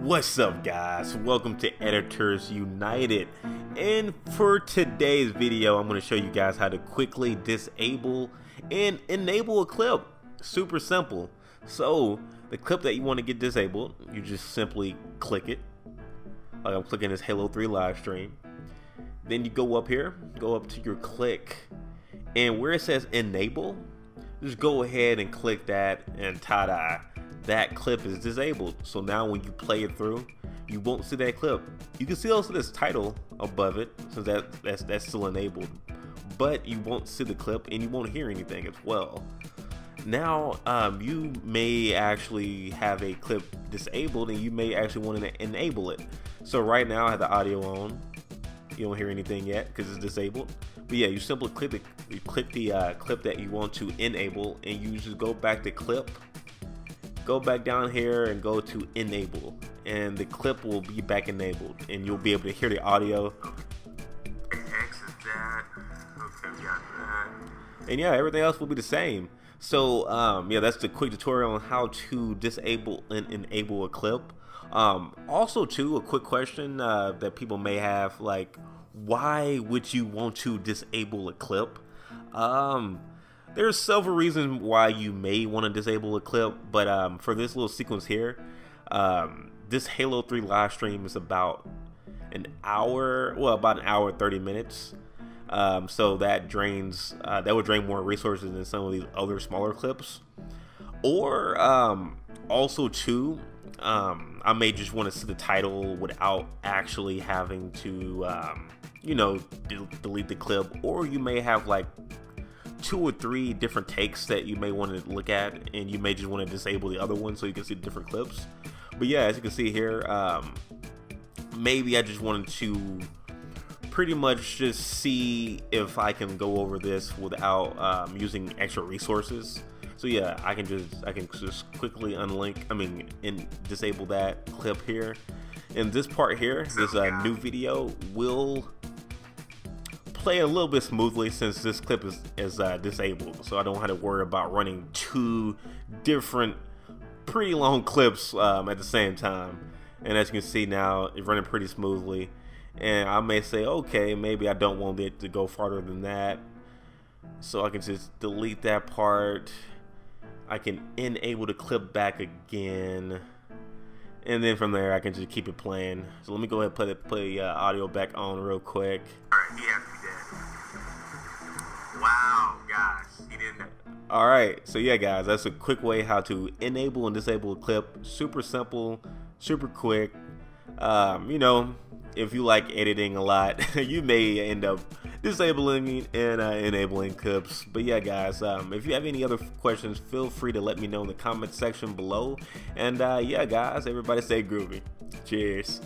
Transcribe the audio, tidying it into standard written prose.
What's up, guys? Welcome to Editors United, and for today's video I'm going to show you guys how to quickly disable and enable a clip. Super simple. So the clip that you want to get disabled, you just simply click it, like I'm clicking this Halo 3 live stream. Then you go up here, go up to your click, and where it says enable, just go ahead and click that, and ta-da, that clip is disabled. So now when you play it through, you won't see that clip. You can see also this title above it, so that's still enabled, but you won't see the clip and you won't hear anything as well. Now you may actually have a clip disabled and you may actually want to enable it. So right now I have the audio on. You don't hear anything yet because it's disabled. But yeah, you simply click the clip that you want to enable, and you just go back to clip, go back down here and go to enable, and the clip will be back enabled and you'll be able to hear the audio. Exit that. Okay, we got that. And yeah, everything else will be the same. So yeah, that's the quick tutorial on how to disable and enable a clip. Also too, a quick question that people may have, like, why would you want to disable a clip? There's several reasons why you may want to disable a clip, but for this little sequence here, this Halo 3 live stream is about an hour, well, about an hour 30 minutes. So that drains, that would drain more resources than some of these other smaller clips. Or also too, I may just want to see the title without actually having to, you know, delete the clip. Or you may have like 2 or 3 different takes that you may want to look at, and you may just want to disable the other one so you can see the different clips. But yeah, as you can see here, maybe I just wanted to pretty much just see if I can go over this without using extra resources. So yeah, I can just quickly disable that clip here. And this part here, this new video will play a little bit smoothly since this clip is disabled, so I don't have to worry about running 2 different pretty long clips at the same time. And as you can see now, it's running pretty smoothly, and I may say, okay, maybe I don't want it to go farther than that, so I can just delete that part. I can enable the clip back again, and then from there I can just keep it playing. So let me go ahead and play audio back on real quick. Alright, he has to be dead. Wow, guys, he didn't. Alright, so yeah guys, that's a quick way how to enable and disable a clip. Super simple, super quick. You know, if you like editing a lot, you may end up disabling and enabling clips. But yeah guys, if you have any other questions, feel free to let me know in the comment section below. And yeah guys, everybody stay groovy. Cheers.